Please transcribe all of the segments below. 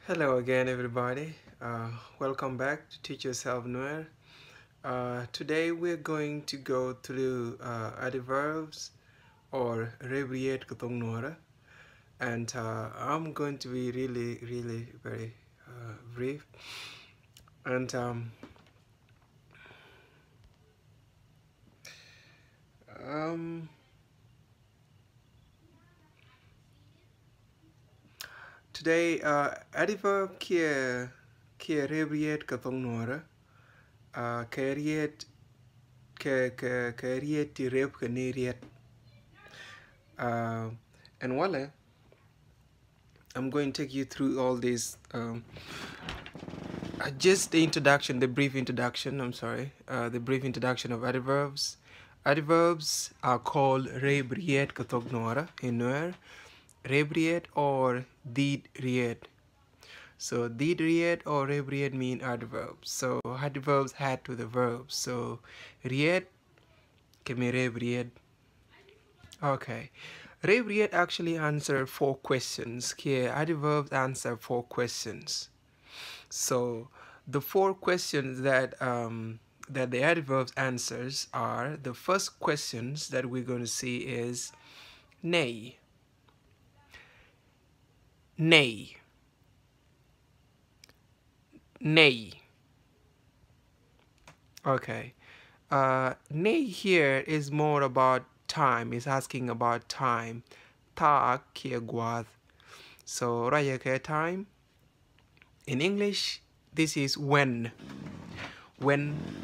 Hello again, everybody. Welcome back to Teach Yourself Nuer. Today we're going to go through adverbs or abbreviate Katong Nuer, and I'm going to be really very brief. And um, today adverb kia abbreviate Katong Nuer, kariet kariet tirep kaniriet. And wale, I'm going to take you through all these, just the introduction, the brief introduction, the brief introduction of adverbs. Adverbs are called rebriet katognora in Nuer, rebriet or did-riet. So did-riet or rebriet mean adverbs. So adverbs add to the verbs. So riet can be rebriet. Okay. Rebriet actually answered 4 questions. Here, adverbs answer 4 questions. So the 4 questions that that the adverbs answers are, the first questions that we're going to see is nay, nay, nay. Okay. Nay here is more about time. It's asking about time. Ta kiegwath. So raya time. In English, this is when,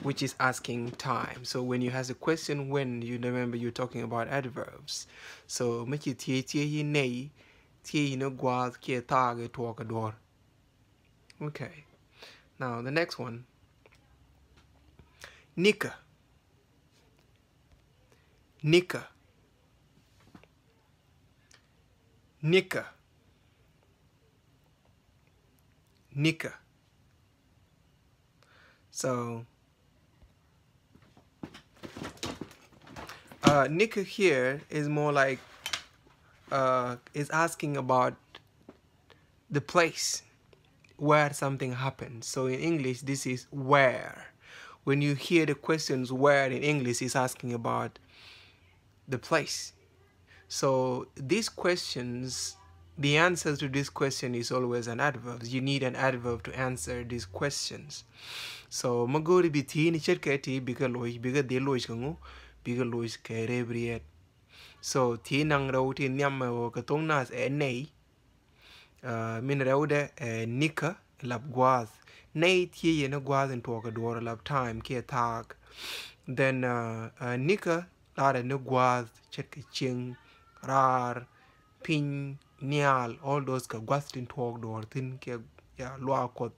which is asking time. So when you have a question when, you remember you're talking about adverbs. So make it tie nay, tie no guad kia target walk a door. Okay. Now the next one. Nika. Nika. Nika. Nika. So Nika here is more like is asking about the place where something happened. So in English, this is where. When you hear the questions where in English, it's asking about the place. So these questions, the answer to this question is always an adverb. You need an adverb to answer these questions. So magori biti ni cherketi biga de lois kangu biga lois kerebriet. So ti nang rau ti nyam o katong nas nei min raude nika lab guaz. Nei ti yena guaz and talk a door lab time kia tag. Then nika lara no guaz cherke ching rar pin nial, all those ka gwastin talk door thin ke ya loa kot.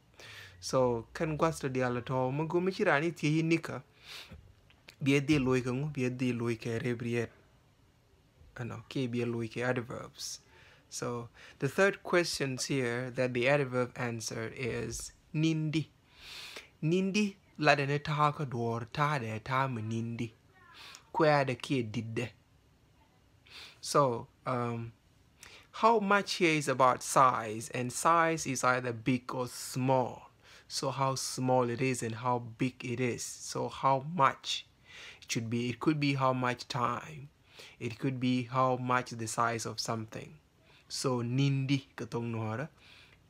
So kan gwasta di ala to mago michirani ti nika biya di loy kangu biya di loy ke rebriet ano ke biya loy ke adverbs. So the third questions here that the adverb answer is nindi. Nindi la de ne ta ka door ta de ta nindi kwa de ke didde. So how much here is about size, and size is either big or small. So how small it is and how big it is. So how much it should be. It could be how much time. It could be how much the size of something. So nindi katong nuara,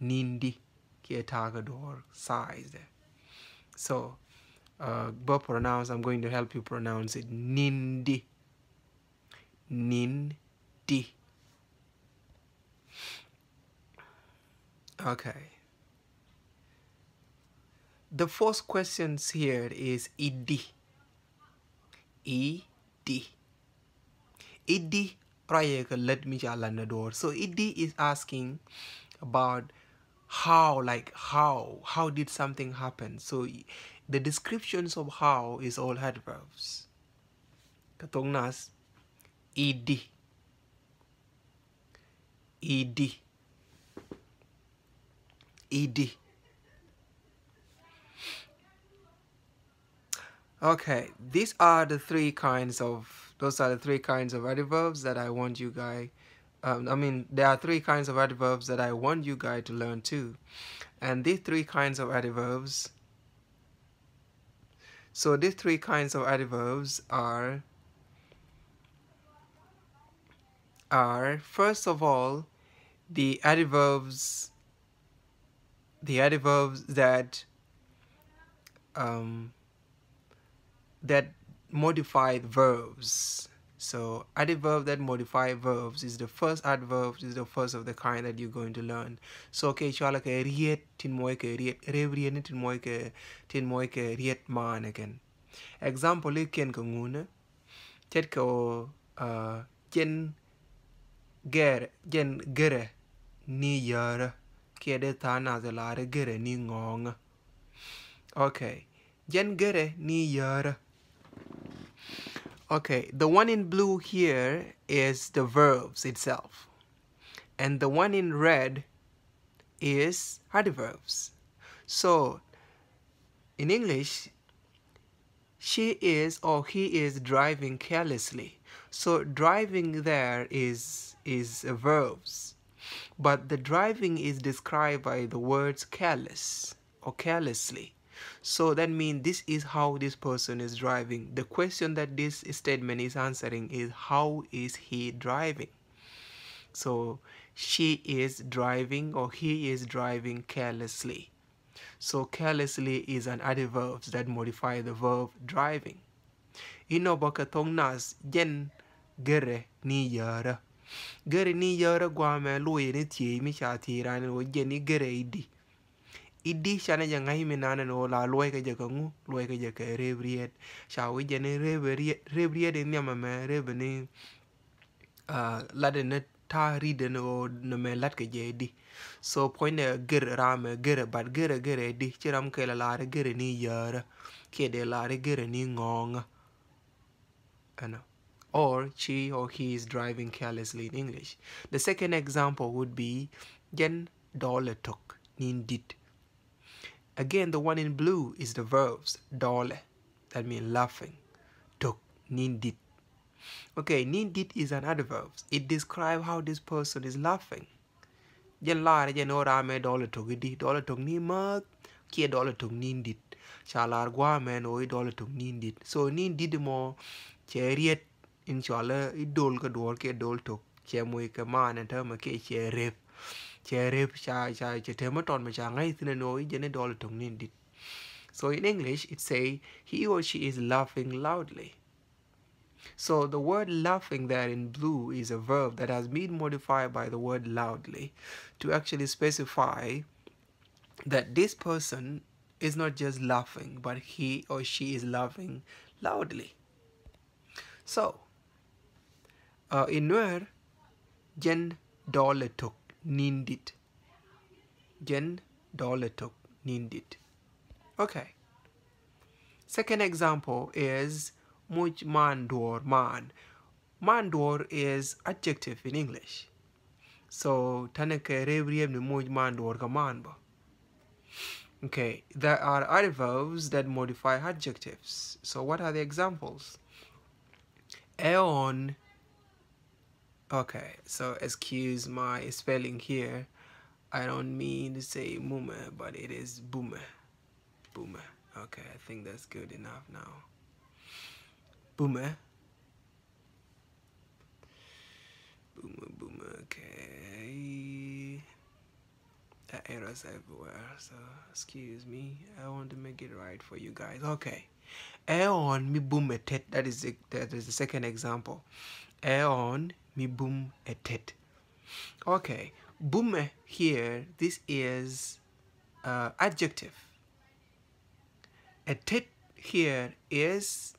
nindi kietagador size. So but pronounce, I'm going to help you pronounce it. Nindi. Nindi. Okay. The first questions here is idi. Idi. Idi rayeka let me the door. So idi is asking about how, like how did something happen. So the descriptions of how is all adverbs. Katong nas idi. Idi. Idi. Okay, those are the three kinds of adverbs that I want you guys I mean, there are three kinds of adverbs that I want you guys to learn too. And these three kinds of adverbs, are first of all the adverbs that that modify verbs. So adverb that modify verbs is the first adverb, is the first of the kind that you're going to learn. So okay, chala ke riet tin moy ke riet revrien tin moy ke riet man again. Example ken ko nguna tet ko jen gere ni yara kede tana zelare gere ni ngong. Okay, jen gere ni yara. Okay, the one in blue here is the verbs itself, and the one in red is adverbs. So in English, she is or he is driving carelessly. So driving there is verbs, but the driving is described by the words careless or carelessly. So that means this is how this person is driving. The question that this statement is answering is how is he driving? So she is driving or he is driving carelessly. So carelessly is an adverb that modify the verb driving. Ino baka tongnas jen gere ni yara. Gere ni yara guame loye ni tie mi cha tirane o jeni gere idi. Idi shana jangai minana no la loye ka jaka ngu loye ka jaka rebriet. Shawi jene rebriet ni amame rebeni lade ne ta ride no me lat ka jedi. So point gere rame gere but gere di chiram ke la lare gere ni yara. Kede lare gere ni ngong. Or she or he is driving carelessly in English. The second example would be jen dole tok nindit. Again, the one in blue is the verbs dole, that means laughing, tok nindit. Okay, nindit is an adverb. It describes how this person is laughing. Jen lare jen orame dole tok ni mak kia dole tok nindit. Chalar guamen oi dole tok nindit. So nindit mo chariot inshallah idol ka dol ke dol tok che moy ka man ta ma ke che rep cha che tematon ma cha ngai tine no jene dol tok nindit. So in English it say he or she is laughing loudly. So the word laughing there in blue is a verb that has been modified by the word loudly to actually specify that this person is not just laughing, but he or she is laughing loudly. So in Nuer, jen dole tok nindit. Jen dole tok nindit. Okay. Second example is much mandor man. Mandor is adjective in English. So taneke rebriem ni much mandor ka manba. Okay, there are adverbs that modify adjectives. So what are the examples? Eon. Okay, so excuse my spelling here. I don't mean to say mume, but it is bume. Bume. Okay, I think that's good enough now. Bume. Bume, okay. Errors everywhere, so excuse me. I want to make it right for you guys. Okay. Eon mi bume tet. That is the second example. Eon mi boom etet. Okay. Bume here, this is adjective. Etet here is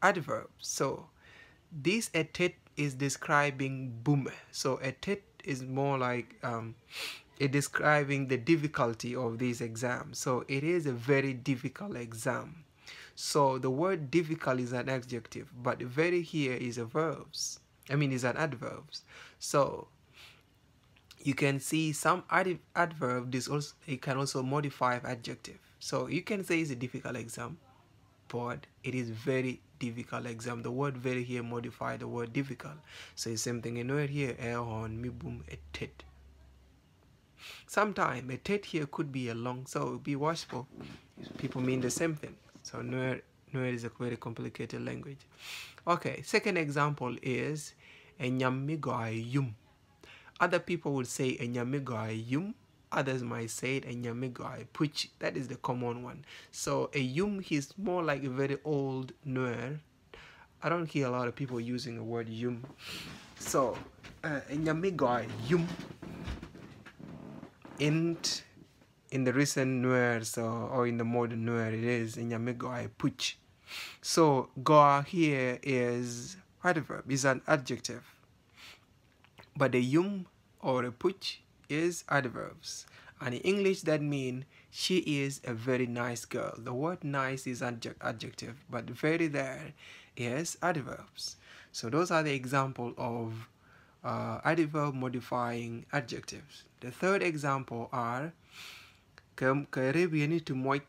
adverb. So this etet is describing bume. So etet is more like it describing the difficulty of this exam. So it is a very difficult exam. So the word difficult is an adjective, but very here is a verbs. I mean, is an adverbs. So you can see some adverb. This also it can also modify adjective. So you can say it's a difficult exam. but it is very difficult exam. The word very here modify the word difficult. So it's same thing in word here, on mi boom a tit. Sometimes a tit here could be a long, so be watchful. People mean the same thing. So Nuer is a very complicated language. Okay, second example is enyamigo yum. Other people would say enyamigo yum. Others might say it enyamigo puch. That is the common one. So a yum is more like a very old Nuer. I don't hear a lot of people using the word yum. So enyamigo yum. In the recent Nuer, or in the modern Nuer, it is enyamigo puch. So goa here is adverb, is an adjective, but a yum or a puch is adverbs. And in English that means she is a very nice girl. The word nice is adjective, but very there is adverbs. So those are the example of adverb modifying adjectives. The third example are to moi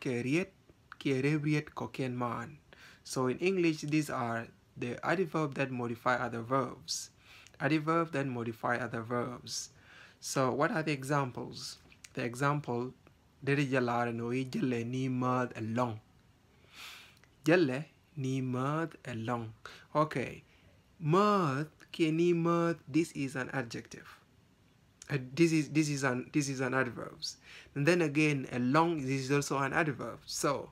man. So in English, these are the adverb that modify other verbs. Adverb that modify other verbs. So what are the examples? The example, dere jalara no jelle ni mad along. Jelle ni mad along. Okay, mad ke ni mad. This is an adjective. This is an adverbs. And then again, along, this is also an adverb. So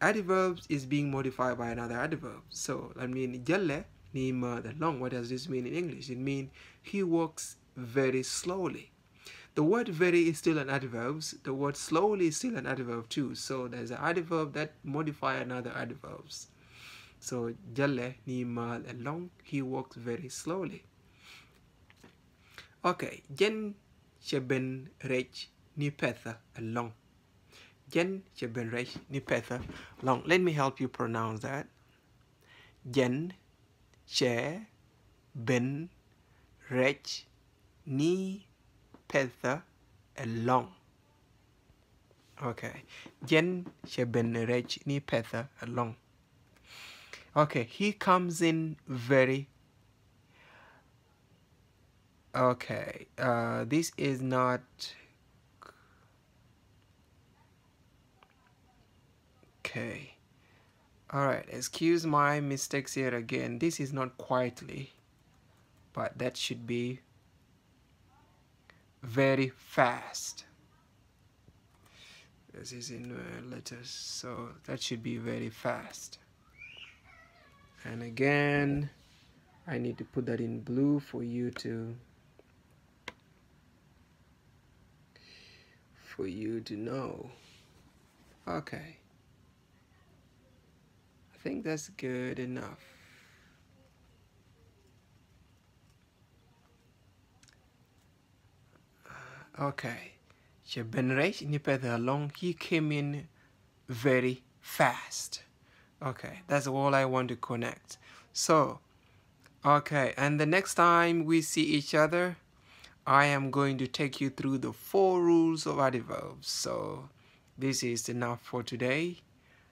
adverbs is being modified by another adverb. So I mean, jalle ni mad along. What does this mean in English? It means he walks very slowly. The word very is still an adverb. The word slowly is still an adverb too. So there's an adverb that modify another adverbs. So jalle ni mad along. He walks very slowly. Okay, jen sheben rech ni petha along. Jen sheben rech ni petha along. Let me help you pronounce that. Jen sheben rech ni petha along. Okay, jen sheben rech ni petha along. Okay, he comes in very. Okay, this is not. Okay, all right, excuse my mistakes here again. This is not quietly, but that should be very fast. This is in letters, so that should be very fast. And again, I need to put that in blue for you to know. Okay, I think that's good enough. Okay, he came in very fast. Okay, that's all I want to connect. So, okay, and the next time we see each other, I am going to take you through the 4 rules of adverbs. So this is enough for today.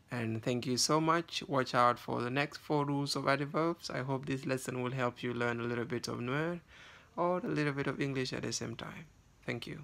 And thank you so much. Watch out for the next 4 rules of adverbs. I hope this lesson will help you learn a little bit of Nuer or a little bit of English at the same time. Thank you.